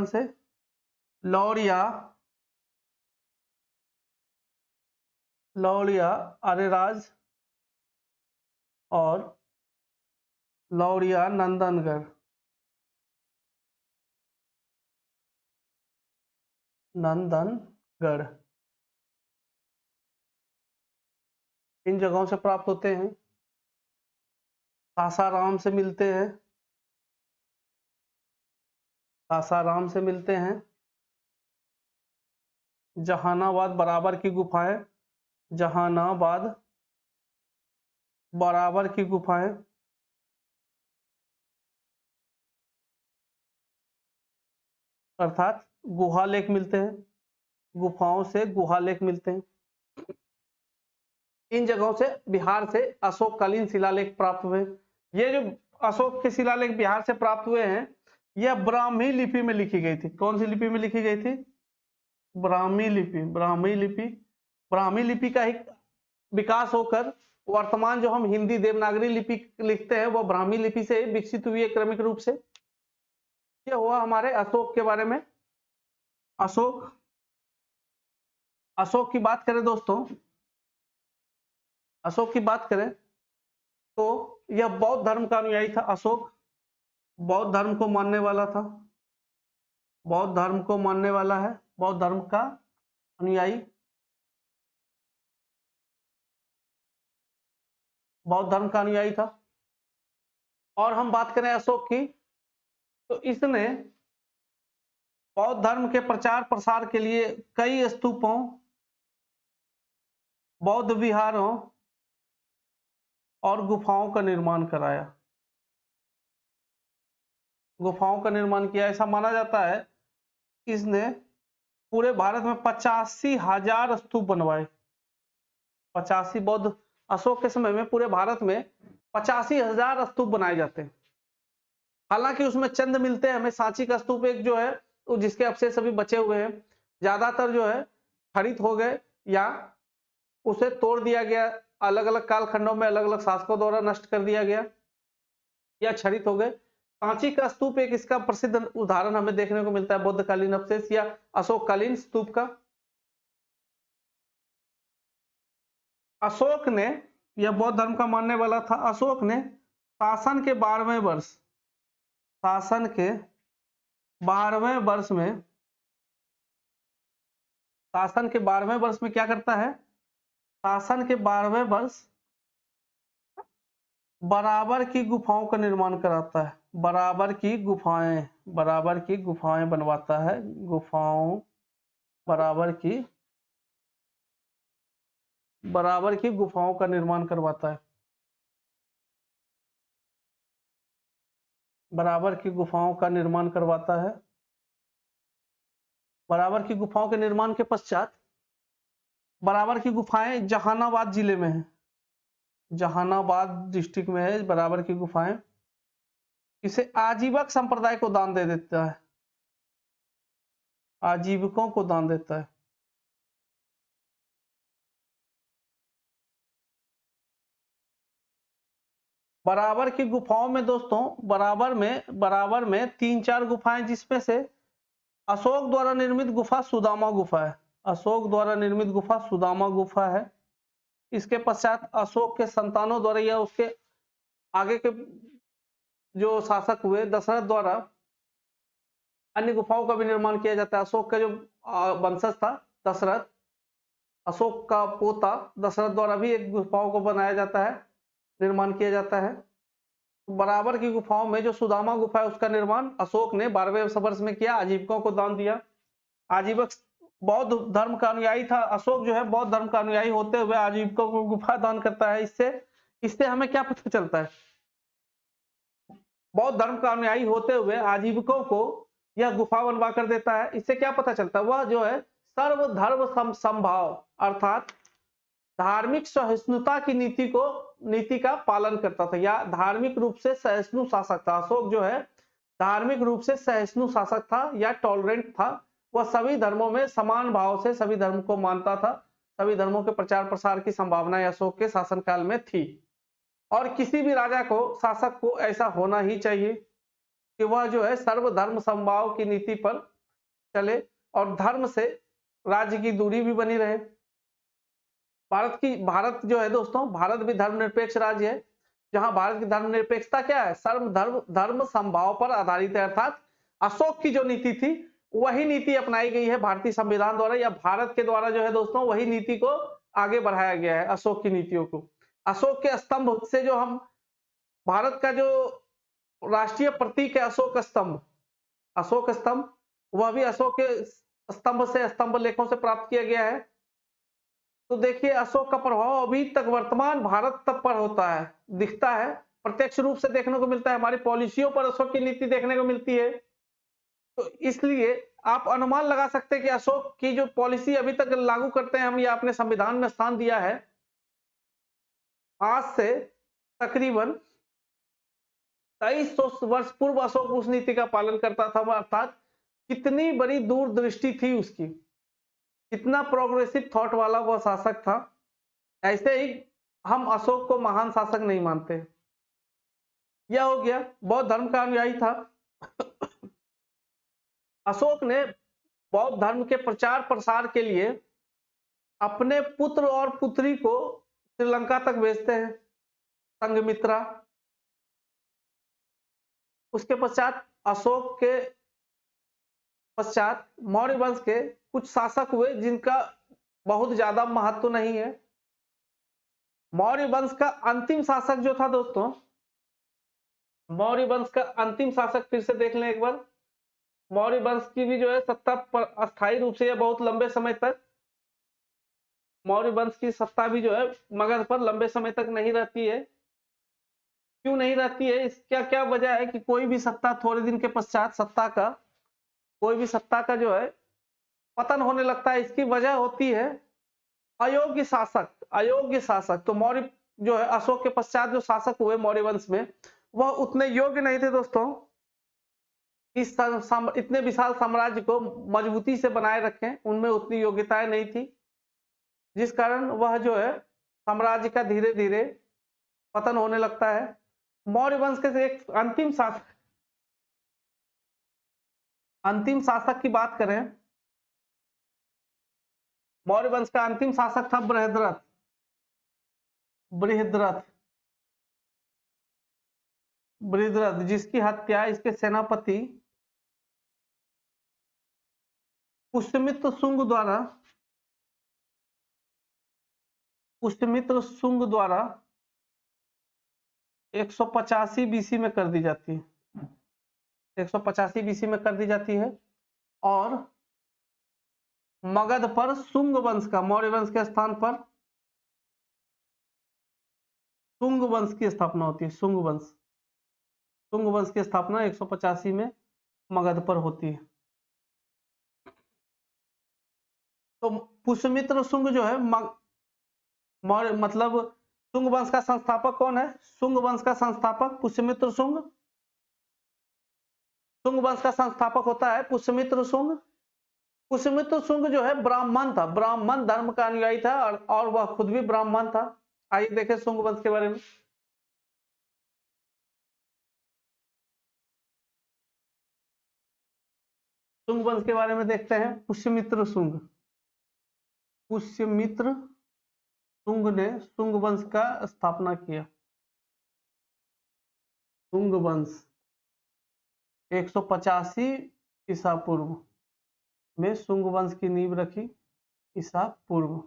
से लौरिया, अरेराज और लौरिया नंदनगढ़, इन जगहों से प्राप्त होते हैं। सासाराम से मिलते हैं। जहानाबाद बराबर की गुफाएं, अर्थात गुहालेख मिलते हैं, गुफाओं से गुहालेख मिलते हैं। इन जगहों से बिहार से अशोककालीन शिलालेख प्राप्त हुए। ये जो अशोक के शिलालेख बिहार से प्राप्त हुए हैं, यह ब्राह्मी लिपि में लिखी गई थी। कौन सी लिपि में लिखी गई थी? ब्राह्मी लिपि का ही विकास होकर वर्तमान जो हम हिंदी देवनागरी लिपि लिखते हैं वो ब्राह्मी लिपि से विकसित हुई है क्रमिक रूप से। ये हुआ हमारे अशोक के बारे में। अशोक की बात करें दोस्तों, तो यह बौद्ध धर्म का अनुयायी था। अशोक बौद्ध धर्म को मानने वाला था, बौद्ध धर्म का अनुयायी, था। और हम बात करें अशोक की, तो इसने बौद्ध धर्म के प्रचार प्रसार के लिए कई स्तूपों, बौद्ध विहारों और गुफाओं का निर्माण कराया। ऐसा माना जाता है इसने पूरे भारत में 85,000 स्तूप बनवाए। 85 बौद्ध, अशोक के समय में पूरे भारत में 85,000 स्तूप बनाए जाते हैं। हालांकि उसमें चंद मिलते हैं हमें, सांची का स्तूप एक जो है जिसके अवशेष अभी बचे हुए हैं, ज्यादातर जो है खंडित हो गए या उसे तोड़ दिया गया, अलग अलग कालखंडों में अलग अलग शासकों द्वारा नष्ट कर दिया गया या क्षरित हो गए। सांची का स्तूप एक इसका प्रसिद्ध उदाहरण हमें देखने को मिलता है, बौद्धकालीन अवशेष या अशोककालीन स्तूप का। अशोक ने, यह बौद्ध धर्म का मानने वाला था, अशोक ने शासन के 12वें वर्ष, शासन के 12वें वर्ष में, शासन के 12वें वर्ष में क्या करता है, शासन के 12वें वर्ष बराबर की गुफाओं का निर्माण कराता है। बराबर की गुफाएं बनवाता है, गुफाओं, बराबर की गुफाओं का निर्माण करवाता है। बराबर की गुफाओं का निर्माण करवाता है। बराबर की गुफाओं के निर्माण के पश्चात, बराबर की गुफाएं जहानाबाद जिले में है, जहानाबाद डिस्ट्रिक्ट में है बराबर की गुफाएं। इसे आजीवक संप्रदाय को दान दे देता है, आजीविकों को दान देता है। बराबर की गुफाओं में दोस्तों, बराबर में 3-4 गुफाएं, जिसमें से अशोक द्वारा निर्मित गुफा सुदामा गुफा है। अशोक द्वारा निर्मित गुफा सुदामा गुफा है। इसके पश्चात अशोक के संतानों द्वारा या उसके आगे के जो शासक हुए दशरथ द्वारा अन्य गुफाओं का भी निर्माण किया जाता है। अशोक का जो वंशज था दशरथ, अशोक का पोता दशरथ द्वारा भी एक गुफाओं को बनाया जाता है, निर्माण किया जाता है। बराबर की गुफाओं में जो सुदामा गुफा है उसका निर्माण अशोक ने 12वें वर्ष में किया, आजीविकों को दान दिया। आजीवक बौद्ध धर्म का अनुयायी था, अशोक जो है बौद्ध धर्म का अनुयायी होते हुए आजीविकों को गुफा दान करता है। इससे हमें क्या पता चलता है, बौद्ध धर्म का अनुयायी होते हुए आजीविकों को यह गुफा बनवा कर देता है। इससे क्या पता चलता है, वह जो है सर्वधर्म समभाव अर्थात धार्मिक सहिष्णुता की नीति का पालन करता था या धार्मिक रूप से सहिष्णु शासक था। अशोक जो है धार्मिक रूप से सहिष्णु शासक था या टॉलरेंट था। वह सभी धर्मों में समान भाव से सभी धर्म को मानता था। सभी धर्मों के प्रचार प्रसार की संभावना अशोक के शासनकाल में थी और किसी भी राजा को, शासक को ऐसा होना ही चाहिए कि वह जो है सर्वधर्म समभाव की नीति पर चले और धर्म से राज्य की दूरी भी बनी रहे। भारत जो है दोस्तों, भारत भी धर्मनिरपेक्ष राज्य है, जहां भारत की धर्मनिरपेक्षता क्या है, धर्म समभाव पर आधारित है। अर्थात अशोक की जो नीति थी वही नीति अपनाई गई है भारतीय संविधान द्वारा या भारत के द्वारा जो है दोस्तों वही नीति को आगे बढ़ाया गया है, अशोक की नीतियों को। अशोक के स्तंभ से जो हम, भारत का जो राष्ट्रीय प्रतीक है अशोक स्तंभ, वह भी अशोक के स्तंभ से, स्तंभ लेखों से प्राप्त किया गया है। तो देखिए अशोक का प्रभाव अभी तक वर्तमान भारत तक पर होता है, दिखता है, प्रत्यक्ष रूप से देखने को मिलता है। हमारी पॉलिसियों पर अशोक की नीति देखने को मिलती है। तो इसलिए आप अनुमान लगा सकते हैं कि अशोक की जो पॉलिसी अभी तक लागू करते हैं हम या अपने संविधान में स्थान दिया है, आज से तकरीबन 2300 वर्ष पूर्व अशोक उस नीति का पालन करता था। अर्थात कितनी बड़ी दूरदृष्टि थी उसकी, कितना प्रोग्रेसिव थॉट वाला वह शासक था। ऐसे ही हम अशोक को महान शासक नहीं मानते। यह हो गया, बौद्ध धर्म का अनुयायी था। अशोक ने बौद्ध धर्म के प्रचार प्रसार के लिए अपने पुत्र और पुत्री को श्रीलंका तक भेजते हैं, संघमित्रा। उसके पश्चात अशोक के पश्चात मौर्य वंश के कुछ शासक हुए जिनका बहुत ज्यादा महत्व नहीं है। मौर्य वंश का अंतिम शासक जो था दोस्तों, मौर्य वंश का अंतिम शासक फिर से देख लें एक बार। मौर्य वंश की भी जो है सत्ता पर अस्थायी रूप से या बहुत लंबे समय तक, मौर्य वंश की सत्ता भी जो है मगध पर लंबे समय तक नहीं रहती है। क्यों नहीं रहती है, इसका क्या वजह है कि कोई भी सत्ता थोड़े दिन के पश्चात सत्ता का कोई भी सत्ता का जो है पतन होने लगता है, इसकी वजह होती है अयोग्य शासक। अयोग्य शासक तो मौर्य जो है अशोक के पश्चात जो शासक हुए मौर्य वंश में, वह उतने योग्य नहीं थे दोस्तों इस इतने विशाल साम्राज्य को मजबूती से बनाए रखें, उनमें उतनी योग्यताएं नहीं थी, जिस कारण वह जो है साम्राज्य का धीरे धीरे पतन होने लगता है। मौर्य वंश के एक अंतिम शासक की बात करें, मौर्य वंश का अंतिम शासक था बृहद्रथ। बृहद्रथ बृहद्रथ जिसकी हत्या इसके सेनापति पुष्यमित्र शुंग द्वारा 185 बीसी में कर दी जाती है। 185 बीसी में कर दी जाती है और मगध पर शुंग वंश का, मौर्य वंश के स्थान पर शुंग वंश की स्थापना होती है। शुंग वंश की स्थापना 185 में मगध पर होती है। तो पुष्यमित्र शुंग जो है मौर्य मतलब शुंग वंश का संस्थापक कौन है? शुंग वंश का संस्थापक पुष्यमित्र शुंग। शुंग वंश का संस्थापक होता है पुष्यमित्र शुंग। पुष्यमित्र शुंग जो है ब्राह्मण था, ब्राह्मण धर्म का अनुयायी था और वह खुद भी ब्राह्मण था। आइए देखें शुंग वंश के बारे में। शुंग वंश के बारे में देखते हैं। पुष्यमित्र शुंग ने शुंग वंश का स्थापना किया। शुंग वंश 185 ईसा पूर्व में शुंग वंश की नींव रखी। ईसा पूर्व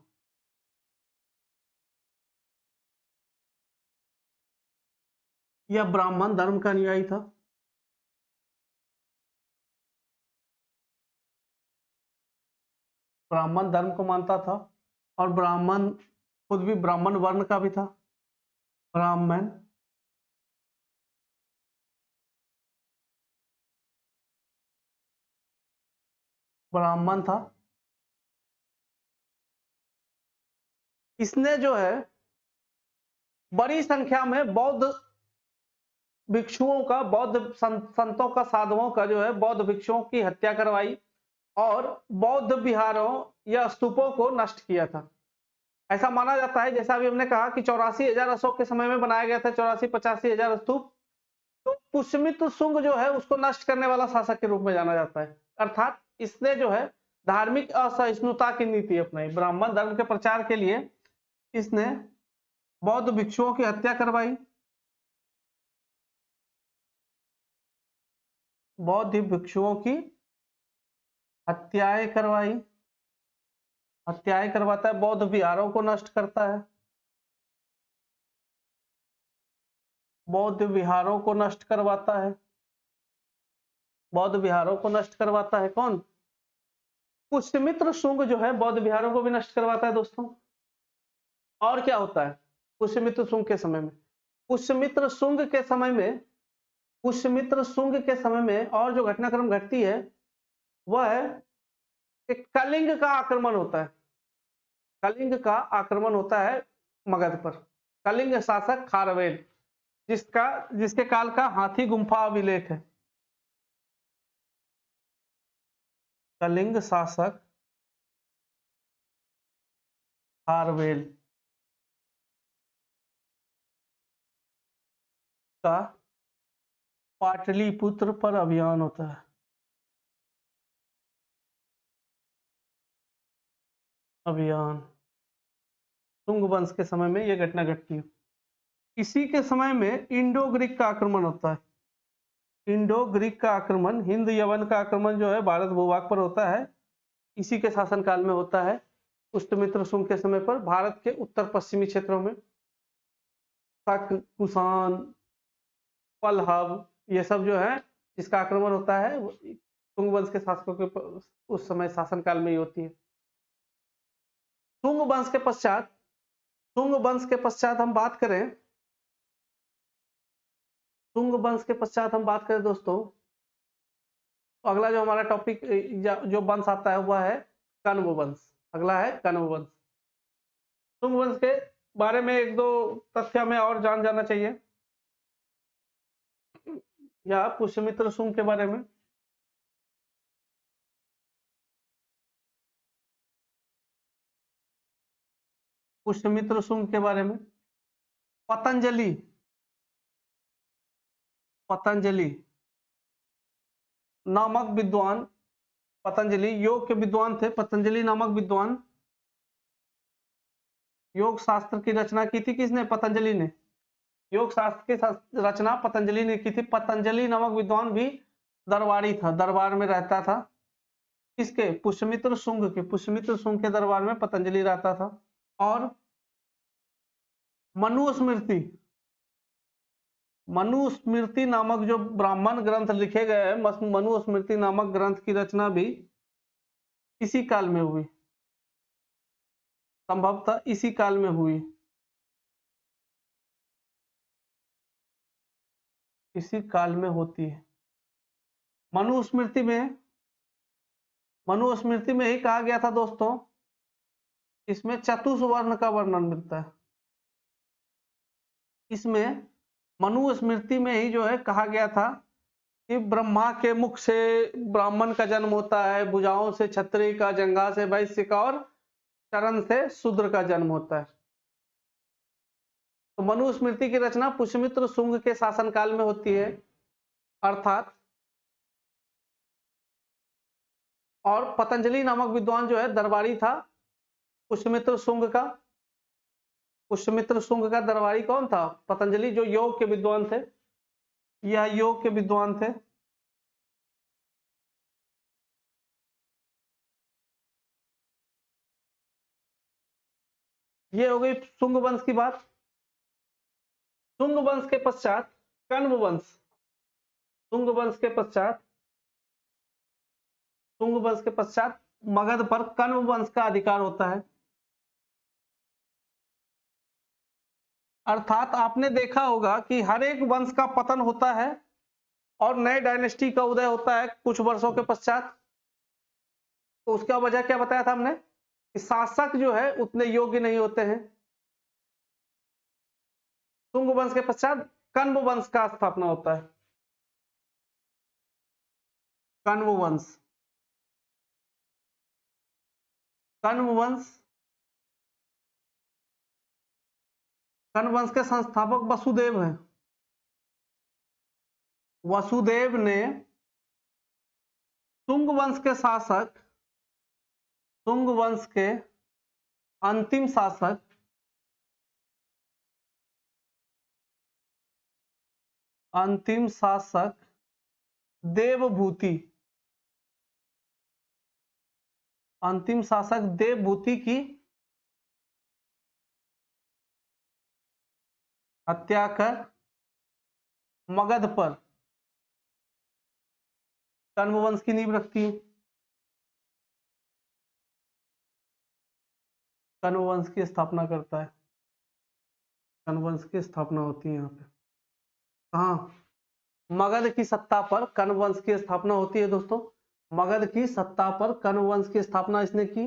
यह ब्राह्मण धर्म का अनुयायी था। ब्राह्मण धर्म को मानता था और ब्राह्मण खुद भी ब्राह्मण वर्ण का भी था। ब्राह्मण था। इसने जो है बड़ी संख्या में बौद्ध भिक्षुओं का, बौद्ध संतों का, साधुओं का जो है बौद्ध भिक्षुओं की हत्या करवाई और बौद्ध विहारों या स्तूपों को नष्ट किया था। ऐसा माना जाता है, जैसा अभी हमने कहा कि 84,000 अशोक के समय में बनाया गया था, 84-85,000 स्तूप। तो पुष्यमित्र शुंग जो है उसको नष्ट करने वाला शासक के रूप में जाना जाता है। अर्थात इसने जो है धार्मिक असहिष्णुता की नीति अपनाई। ब्राह्मण धर्म के प्रचार के लिए इसने बौद्ध भिक्षुओं की हत्या करवाई, बौद्ध भिक्षुओं की हत्याएं करवाता है, बौद्ध विहारों को नष्ट करता है। बौद्ध विहारों को नष्ट करवाता है। बौद्ध विहारों को नष्ट करवाता है कौन? पुष्यमित्र शुंग जो है बौद्ध विहारों को भी नष्ट करवाता है दोस्तों। और क्या होता है पुष्यमित्र शुंग के समय में? पुष्यमित्र शुंग के समय में और जो घटनाक्रम घटती है वह है कि कलिंग का आक्रमण होता है। कलिंग का आक्रमण होता है मगध पर। कलिंग शासक खारवेल, जिसके काल का हाथी गुम्फा अभिलेख है। कलिंग शासक खारवेल का पाटलिपुत्र पर अभियान होता है। अभियान शुंग वंश के समय में यह घटना घटती है। इसी के समय में इंडो ग्रीक का आक्रमण होता है। इंडो ग्रीक का आक्रमण, हिंद यवन का आक्रमण जो है भारत भूभाग पर होता है, इसी के शासनकाल में होता है। पुष्यमित्र शुंग के समय पर भारत के उत्तर पश्चिमी क्षेत्रों में शक, कुषाण, पल्लव ये सब जो है जिसका आक्रमण होता है शुंग वंश के शासकों के उस समय शासनकाल में ही होती है। शुंग वंश के पश्चात हम बात करें दोस्तों तो अगला जो हमारा टॉपिक जो वंश आता है वह है कण्व वंश। अगला है कण्व वंश। शुंग वंश के बारे में एक दो तथ्य हमें और जाना चाहिए, या पुष्यमित्र शुंग के बारे में। पुष्यमित्र शुंग के बारे में पतंजलि नामक विद्वान, पतंजलि योग के विद्वान थे। पतंजलि नामक विद्वान, योग शास्त्र की रचना की थी किसने? पतंजलि ने। योग शास्त्र की रचना पतंजलि ने की थी। पतंजलि नामक विद्वान भी दरबारी था, दरबार में रहता था। किसके? पुष्यमित्र शुंग के। पुष्यमित्र शुंग के दरबार में पतंजलि रहता था। और मनुस्मृति नामक जो ब्राह्मण ग्रंथ लिखे गए हैं, मनुस्मृति नामक ग्रंथ की रचना भी इसी काल में हुई, संभवतः इसी काल में हुई, इसी काल में होती है। मनुस्मृति में ही कहा गया था दोस्तों, इसमें चतुर्वर्ण का वर्णन मिलता है। इसमें मनुस्मृति में ही जो है कहा गया था कि ब्रह्मा के मुख से ब्राह्मण का जन्म होता है, भुजाओं से क्षत्रिय का, जंघा से वैश्य का और चरण से शूद्र का जन्म होता है। तो मनुस्मृति की रचना पुष्यमित्र शुंग के शासनकाल में होती है, अर्थात। और पतंजलि नामक विद्वान जो है दरबारी था पुष्यमित्र शुंग का। पुष्यमित्र शुंग का दरबारी कौन था? पतंजलि, जो योग के विद्वान थे। यह योग के विद्वान थे। ये हो गई शुंग वंश की बात। शुंग वंश के पश्चात कण्व वंश। शुंग वंश के पश्चात मगध पर कण्व वंश का अधिकार होता है। अर्थात आपने देखा होगा कि हर एक वंश का पतन होता है और नए डायनेस्टी का उदय होता है कुछ वर्षों के पश्चात। तो उसका वजह क्या बताया था हमने कि शासक जो है उतने योग्य नहीं होते हैं। शुंग वंश के पश्चात कण्व वंश का स्थापना होता है। कण्व वंश के संस्थापक वसुदेव हैं। वसुदेव ने शुंग वंश के शासक, शुंग वंश के अंतिम शासक देवभूति की हत्या कर मगध पर कण्व वंश की नींव रखती है। कण्व वंश की स्थापना करता है। कण्व वंश की स्थापना होती है यहाँ पे। हाँ, मगध की सत्ता पर कण्व वंश की स्थापना होती है दोस्तों। मगध की सत्ता पर कण्व वंश की स्थापना इसने की।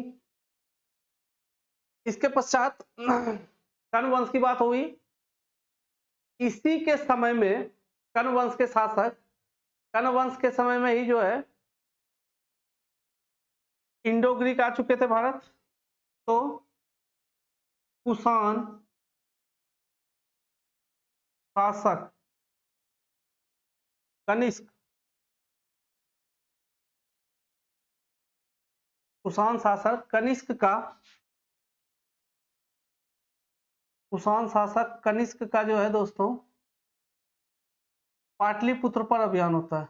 इसके पश्चात कण्व वंश की बात हुई। इसी के समय में कण्व वंश के शासक, कण्व वंश के समय में ही जो है इंडो ग्रीक आ चुके थे भारत। तो कुषाण शासक कनिष्क, कुषाण शासक कनिष्क का जो है दोस्तों पाटलिपुत्र पर अभियान होता है।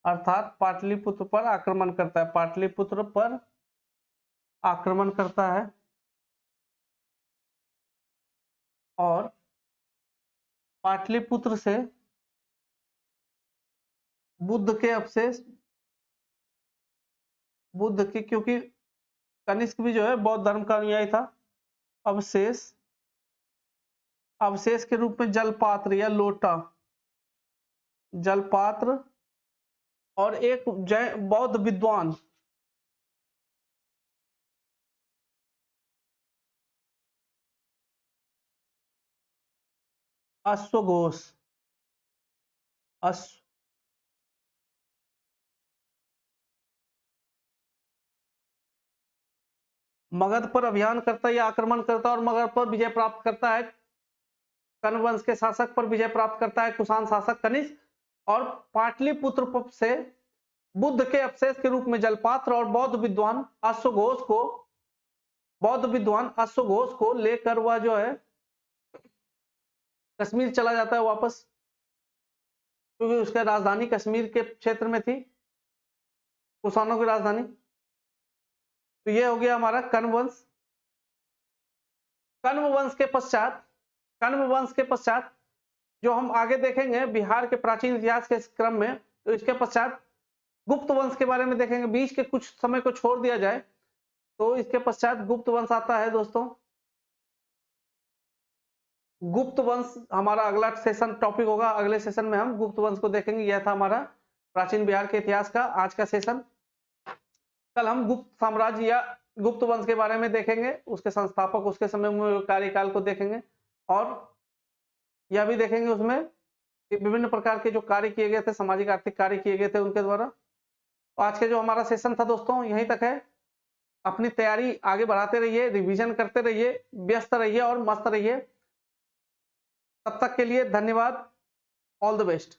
अर्थात पाटलिपुत्र पर आक्रमण करता है। पाटलिपुत्र पर आक्रमण करता है और पाटलिपुत्र से बुद्ध के अवशेष, बुद्ध के, क्योंकि कनिष्क भी जो है बौद्ध धर्म का अनुयायी था, अवशेष के रूप में जलपात्र या लोटा, जलपात्र और एक जैन बौद्ध विद्वान अश्वघोष। अश्व मगध पर अभियान करता है या आक्रमण करता है और मगध पर विजय प्राप्त करता है। कण्व वंश के शासक पर विजय प्राप्त करता है कुषाण शासक कनिष्क और पाटलिपुत्र से बुद्ध के अवशेष के रूप में जलपात्र और बौद्ध विद्वान अश्वघोष को लेकर वह जो है कश्मीर चला जाता है वापस, क्योंकि उसका राजधानी कश्मीर के क्षेत्र में थी, कुषाणों की राजधानी। तो ये हो गया हमारा कण्व वंश। कण्व वंश के पश्चात जो हम आगे देखेंगे बिहार के प्राचीन इतिहास के क्रम में, तो इसके पश्चात गुप्त वंश के बारे में देखेंगे। बीच के कुछ समय को छोड़ दिया जाए तो इसके पश्चात गुप्त वंश आता है दोस्तों। गुप्त वंश हमारा अगला सेशन टॉपिक होगा। अगले सेशन में हम गुप्त वंश को देखेंगे। यह था हमारा प्राचीन बिहार के इतिहास का आज का सेशन। कल हम गुप्त साम्राज्य या गुप्त वंश के बारे में देखेंगे, उसके संस्थापक, उसके समय में कार्यकाल को देखेंगे और यह भी देखेंगे उसमें विभिन्न प्रकार के जो कार्य किए गए थे, सामाजिक आर्थिक कार्य किए गए थे उनके द्वारा। तो आज के जो हमारा सेशन था दोस्तों यहीं तक है। अपनी तैयारी आगे बढ़ाते रहिए, रिवीजन करते रहिए, व्यस्त रहिए और मस्त रहिए। तब तक के लिए धन्यवाद। All the best.